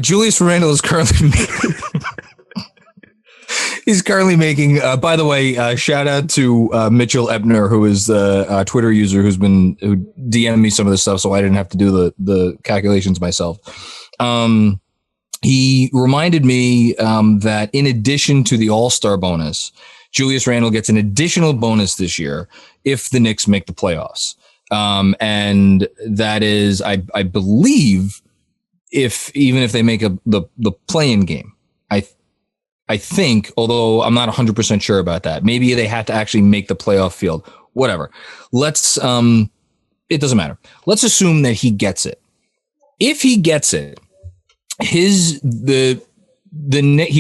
Julius Randle is currently he's currently making. By the way, shout out to Mitchell Ebner, who is the Twitter user who DM'd me some of this stuff, so I didn't have to do the calculations myself. He reminded me that in addition to the All-Star bonus, Julius Randle gets an additional bonus this year if the Knicks make the playoffs. And that is, I believe, even if they make the play-in game, I think, although I'm not 100% sure about that, maybe they have to actually make the playoff field. Whatever. It doesn't matter. Let's assume that he gets it. If he gets it, he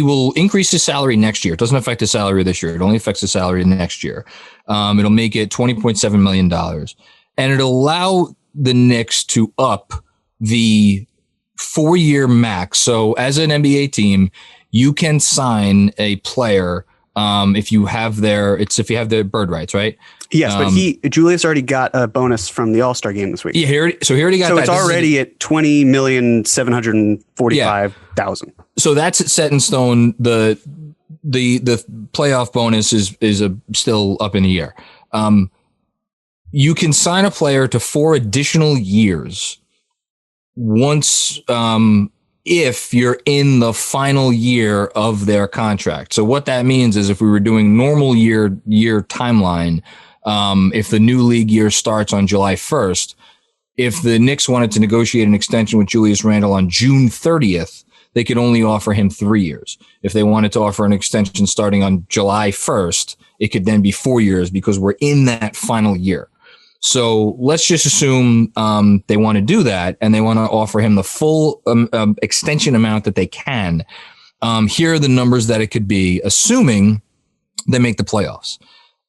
will increase his salary next year. It doesn't affect his salary this year. It only affects his salary next year. It'll make it $20.7 million. And it'll allow the Knicks to up the 4-year max. So as an NBA team, you can sign a player if you have their bird rights, right? Yes, but Julius already got a bonus from the All-Star game this week. Yeah, he already got that. So it's already at $20,745,000. So that's set in stone. The playoff bonus is still up in the air. You can sign a player to 4 additional years once if you're in the final year of their contract. So what that means is if we were doing normal year timeline, if the new league year starts on July 1st, if the Knicks wanted to negotiate an extension with Julius Randle on June 30th, they could only offer him 3 years. If they wanted to offer an extension starting on July 1st, it could then be 4 years because we're in that final year. So let's just assume they want to do that and they want to offer him the full extension amount that they can. Here are the numbers that it could be, assuming they make the playoffs.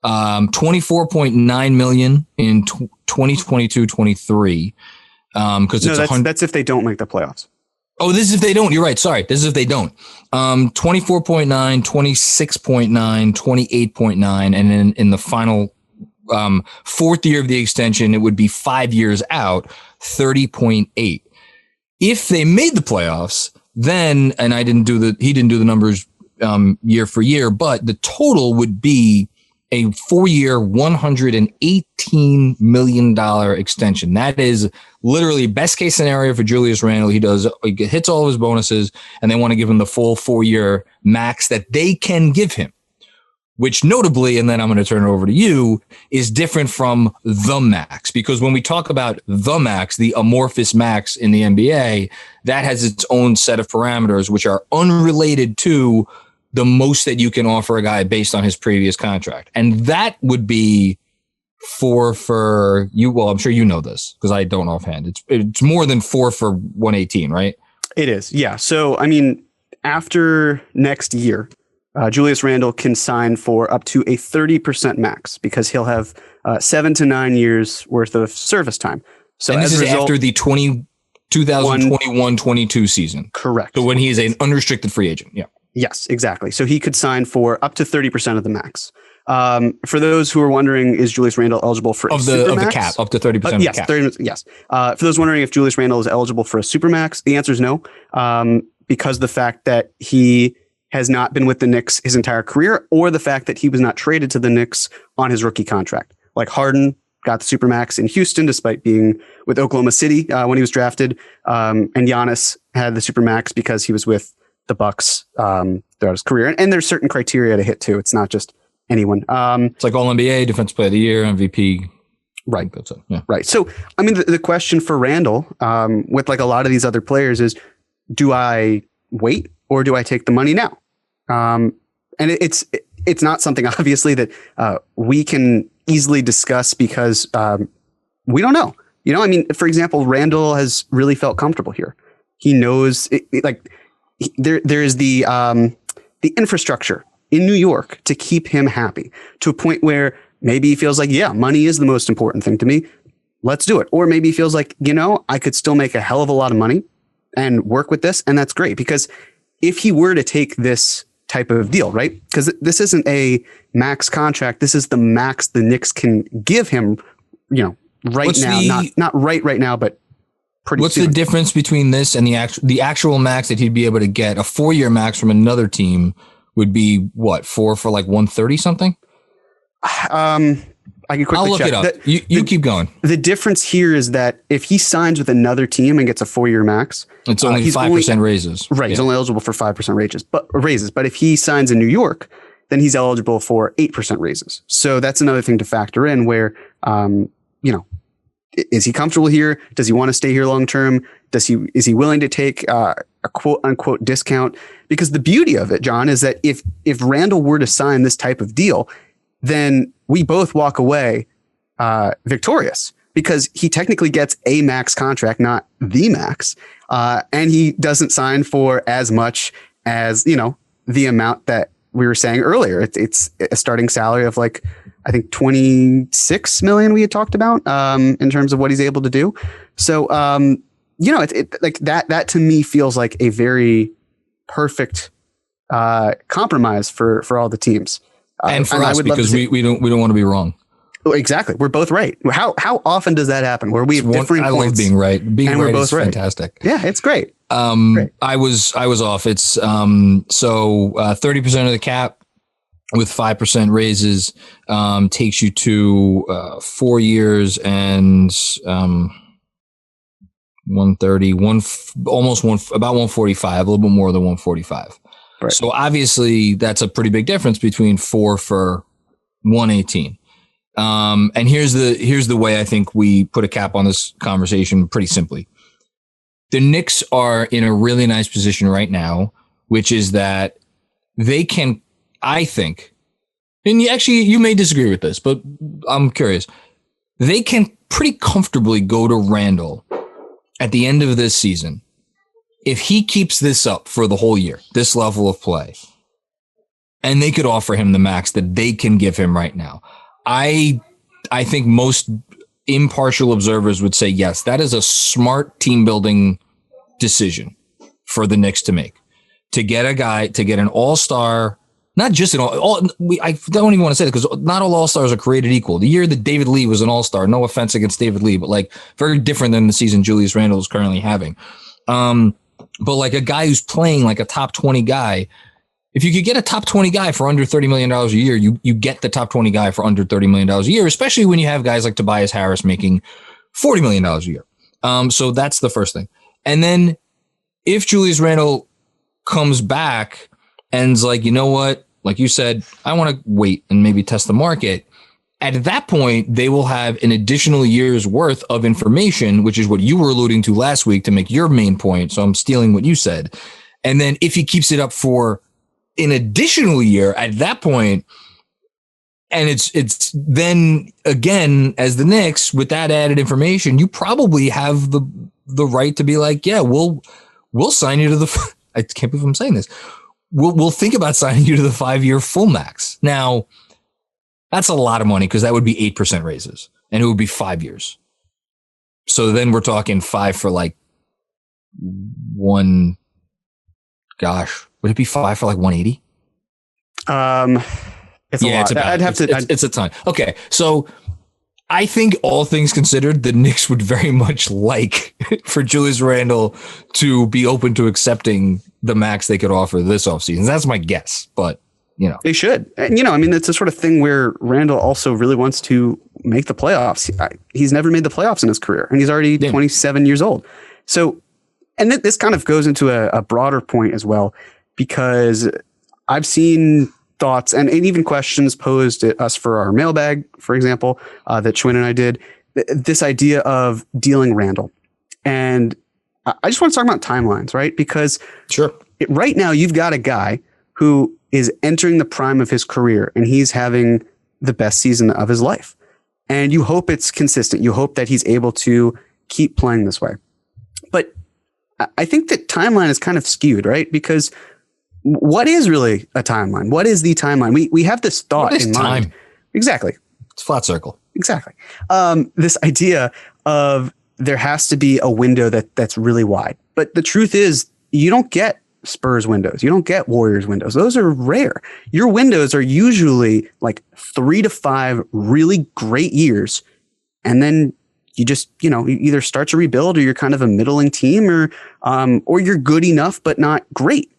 $24.9 million in 2022-23. That's if they don't make the playoffs. Oh, this is if they don't. You're right. Sorry. This is if they don't. 24.9, 26.9, 28.9, and then in the final 4th year of the extension, it would be 5 years out, 30.8. If they made the playoffs, then, and he didn't do the numbers year for year, but the total would be a 4-year, $118 million extension. That is literally best case scenario for Julius Randle. He hits all of his bonuses, and they want to give him the full 4-year max that they can give him, which notably, and then I'm going to turn it over to you, is different from the max. Because when we talk about the max, the amorphous max in the NBA, that has its own set of parameters, which are unrelated to the most that you can offer a guy based on his previous contract. And that would be for you. Well, I'm sure you know this because I don't offhand. It's more than 4 for 118, right? It is. Yeah. So, I mean, after next year, Julius Randle can sign for up to a 30% max because he'll have 7 to 9 years worth of service time. So and this is after the 2021-22 season. Correct. So when he is an unrestricted free agent. Yeah. Yes, exactly. So he could sign for up to 30% of the max. For those who are wondering, is Julius Randle eligible for of the cap up to 30% of yes, the cap? 30, yes. For those wondering if Julius Randle is eligible for a supermax, the answer is no, because the fact that he has not been with the Knicks his entire career, or the fact that he was not traded to the Knicks on his rookie contract. Like Harden got the supermax in Houston despite being with Oklahoma City when he was drafted, and Giannis had the supermax because he was with the Bucks throughout his career. And there's certain criteria to hit too. It's not just anyone. It's like All-NBA, Defensive Player of the Year, MVP. Right. That's it. Yeah. Right. So, I mean, the question for Randle, with like a lot of these other players is, do I wait or do I take the money now? And it's not something obviously that we can easily discuss because we don't know. You know, I mean, for example, Randle has really felt comfortable here. He knows there is the infrastructure in New York to keep him happy to a point where maybe he feels like, yeah, money is the most important thing to me. Let's do it. Or maybe he feels like, you know, I could still make a hell of a lot of money and work with this. And that's great because if he were to take this type of deal, right? Because this isn't a max contract. This is the max the Knicks can give him, you know, right now, not right now, but pretty What's soon. the difference between this and the actual max that he'd be able to get? A 4-year max from another team would be what, 4 for like 130 something? I can quickly I'll look check. it up. You keep going. The difference here is that if he signs with another team and gets a 4-year max, it's only 5% raises. Right. Yeah. He's only eligible for 5% raises. But if he signs in New York, then he's eligible for 8% raises. So that's another thing to factor in where, is he comfortable here? Does he want to stay here long term? Is he willing to take a quote unquote discount? Because the beauty of it, John, is that if Randle were to sign this type of deal, then we both walk away victorious because he technically gets a max contract, not the max. And he doesn't sign for as much as, the amount that we were saying earlier. It's a starting salary of like, I think 26 million we had talked about in terms of what he's able to do. So, like that to me feels like a very perfect compromise for all the teams. And for us, because we don't want to be wrong. Exactly. We're both right. How often does that happen where we have differing points? I love being right. Being right is fantastic. Yeah, it's great. Great. I was off. It's 30% of the cap with 5% raises takes you to 4 years and 130, about 145, a little bit more than 145. Right. So obviously that's a pretty big difference between 4 for 118. And here's the way I think we put a cap on this conversation pretty simply. The Knicks are in a really nice position right now, which is that they can, I think, and you may disagree with this, but I'm curious. They can pretty comfortably go to Randle at the end of this season. If he keeps this up for the whole year, this level of play, and they could offer him the max that they can give him right now, I think most impartial observers would say, yes, that is a smart team building decision for the Knicks to make. To get a guy, to get an all-star, not just an I don't even want to say that because not all all-stars are created equal. The year that David Lee was an all-star, no offense against David Lee, but like very different than the season Julius Randle is currently having. But like a guy who's playing like a top 20 guy, if you could get a top 20 guy for under $30 million a year, you get the top 20 guy for under $30 million a year, especially when you have guys like Tobias Harris making $40 million a year. So that's the first thing. And then if Julius Randle comes back and's like, you know what, like you said, I want to wait and maybe test the market. At that point, they will have an additional year's worth of information, which is what you were alluding to last week to make your main point. So I'm stealing what you said. And then if he keeps it up for an additional year at that point, and it's then again, as the Knicks with that added information, you probably have the right to be like, yeah, we'll sign you to the, I can't believe I'm saying this. We'll think about signing you to the 5-year full max. Now, that's a lot of money because that would be 8% raises and it would be 5 years. So then we're talking 5 for like would it be 5 for like 180? It's a lot. It's a ton. Okay. So I think all things considered, the Knicks would very much like for Julius Randle to be open to accepting the max they could offer this offseason. That's my guess, but they should. And, it's the sort of thing where Randle also really wants to make the playoffs. He's never made the playoffs in his career, and he's already 27 years old. So, and this kind of goes into a broader point as well, because I've seen thoughts and even questions posed at us for our mailbag, for example, that Schwinn and I did, this idea of dealing Randle. And I just want to talk about timelines, right? Because right now you've got a guy who is entering the prime of his career and he's having the best season of his life. And you hope it's consistent. You hope that he's able to keep playing this way. But I think that timeline is kind of skewed, right? Because what is really a timeline? What is the timeline? We have this thought in mind. Time? Exactly. It's a flat circle. Exactly. This idea of there has to be a window that's really wide. But the truth is you don't get Spurs windows. You don't get Warriors windows. Those are rare. Your windows are usually like 3 to 5 really great years. And then you just, you either start to rebuild or you're kind of a middling team or you're good enough, but not great.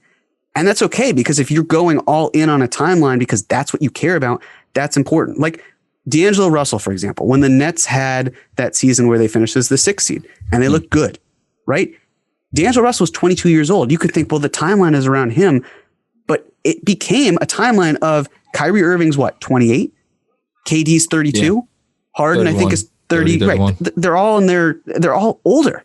And that's okay, because if you're going all in on a timeline because that's what you care about, that's important. Like D'Angelo Russell, for example, when the Nets had that season where they finished as the 6th seed and they looked good, right? D'Angelo Russell was 22 years old. You could think, well, the timeline is around him, but it became a timeline of Kyrie Irving's 28? KD's 32? Yeah. Harden, 31, I think, is 30. Right. They're all older.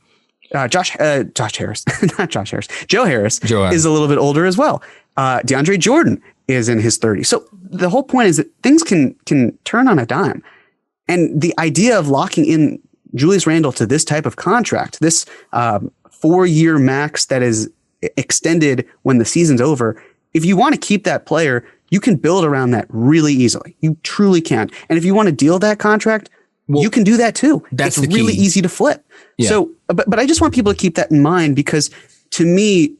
Josh Harris, not Josh Harris. Joe Harris is a little bit older as well. DeAndre Jordan is in his 30s. So the whole point is that things can turn on a dime. And the idea of locking in Julius Randle to this type of contract, this 4-year max that is extended when the season's over, if you want to keep that player, you can build around that really easily. You truly can. And if you want to deal that contract, you can do that too. It's really easy to flip. Yeah. So, but I just want people to keep that in mind, because to me,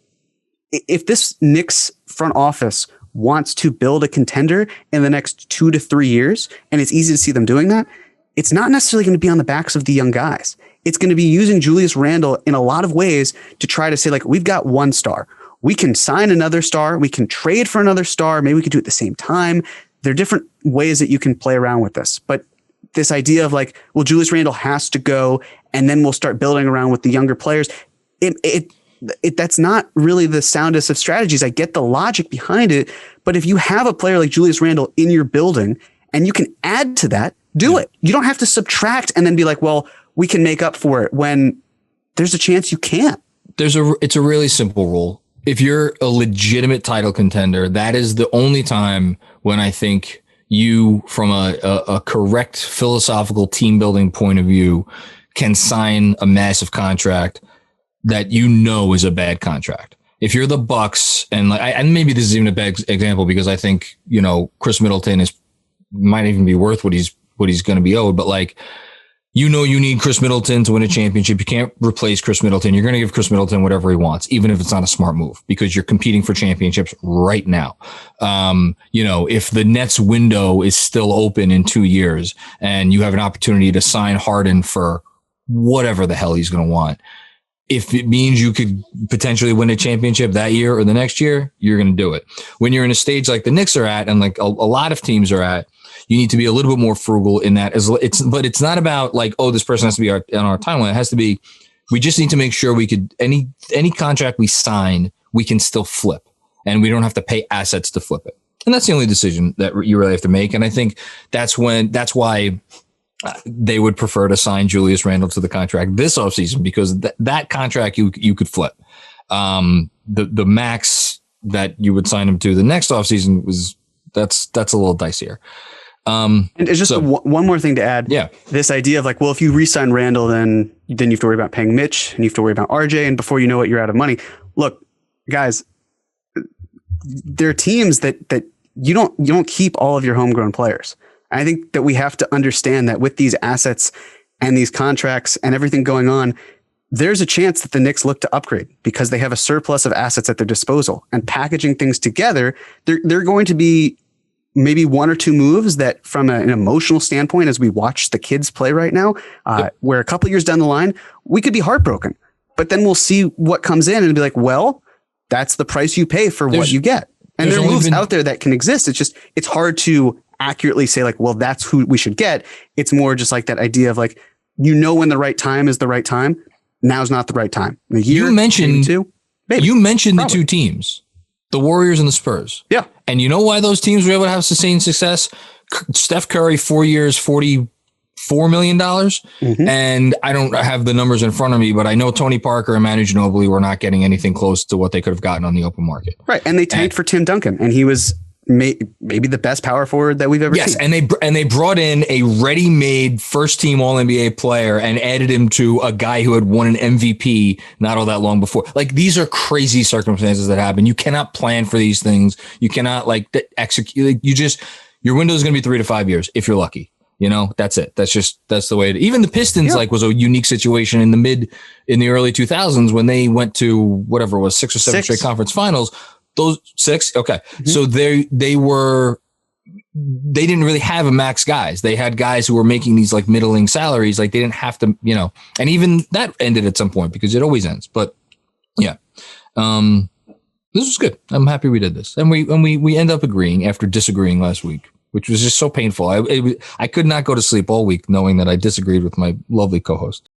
if this Knicks front office wants to build a contender in the next 2 to 3 years, and it's easy to see them doing that, it's not necessarily going to be on the backs of the young guys. It's going to be using Julius Randle in a lot of ways to try to say, like, we've got one star. We can sign another star. We can trade for another star. Maybe we could do it at the same time. There are different ways that you can play around with this. But this idea of like, well, Julius Randle has to go and then we'll start building around with the younger players. That's not really the soundest of strategies. I get the logic behind it. But if you have a player like Julius Randle in your building and you can add to that, do it. You don't have to subtract and then be like, well, we can make up for it, when there's a chance you can't. It's a really simple rule. If you're a legitimate title contender, that is the only time when I think you, from a correct philosophical team building point of view, can sign a massive contract that is a bad contract. If you're the Bucks, and maybe this is even a bad example because I think, Chris Middleton might even be worth what he's going to be owed, but you need Chris Middleton to win a championship. You can't replace Chris Middleton. You're going to give Chris Middleton whatever he wants, even if it's not a smart move, because you're competing for championships right now. If the Nets window is still open in 2 years and you have an opportunity to sign Harden for whatever the hell he's going to want, if it means you could potentially win a championship that year or the next year, you're going to do it. When you're in a stage like the Knicks are at, and like a lot of teams are at, you need to be a little bit more frugal in that. But it's not about like, oh, this person has to be on our timeline. It has to be, we just need to make sure we could, any contract we sign, we can still flip, and we don't have to pay assets to flip it. And that's the only decision that you really have to make. And I think that's why they would prefer to sign Julius Randle to the contract this offseason, because that contract you could flip. The max that you would sign him to the next offseason that's a little dicier. And it's just one more thing to add. Yeah. This idea of like, well, if you re-sign Randle, then you have to worry about paying Mitch and you have to worry about RJ. And before you know it, you're out of money. Look, guys, there are teams that you don't keep all of your homegrown players. And I think that we have to understand that with these assets and these contracts and everything going on, there's a chance that the Knicks look to upgrade because they have a surplus of assets at their disposal, and packaging things together. They're going to be maybe 1 or 2 moves that, from an emotional standpoint, as we watch the kids play right now, where a couple years down the line, we could be heartbroken, but then we'll see what comes in and be like, well, that's the price you pay for what you get. And there are moves out there that can exist. It's hard to accurately say like, well, that's who we should get. It's more just like that idea of like, when the right time is the right time. Now's not the right time. You mentioned the 2 teams, the Warriors and the Spurs. Yeah. And you know why those teams were able to have sustained success? Steph Curry, 4 years, $44 million. Mm-hmm. And I don't have the numbers in front of me, but I know Tony Parker and Manu Ginobili were not getting anything close to what they could have gotten on the open market. Right. And they tanked for Tim Duncan, and he was maybe the best power forward that we've ever seen. Yes, and they brought in a ready-made first-team All-NBA player and added him to a guy who had won an MVP not all that long before. Like, these are crazy circumstances that happen. You cannot plan for these things. You cannot execute. Your window is going to be 3 to 5 years if you're lucky. That's it. That's the way even the Pistons was a unique situation in the early 2000s when they went to whatever it was 6 or 7 straight conference finals. Those 6. Okay. Mm-hmm. So they were they didn't really have a max guys. They had guys who were making these like middling salaries. Like they didn't have to, and even that ended at some point because it always ends. But yeah, this was good. I'm happy we did this. And we end up agreeing after disagreeing last week, which was just so painful. I could not go to sleep all week knowing that I disagreed with my lovely co-host.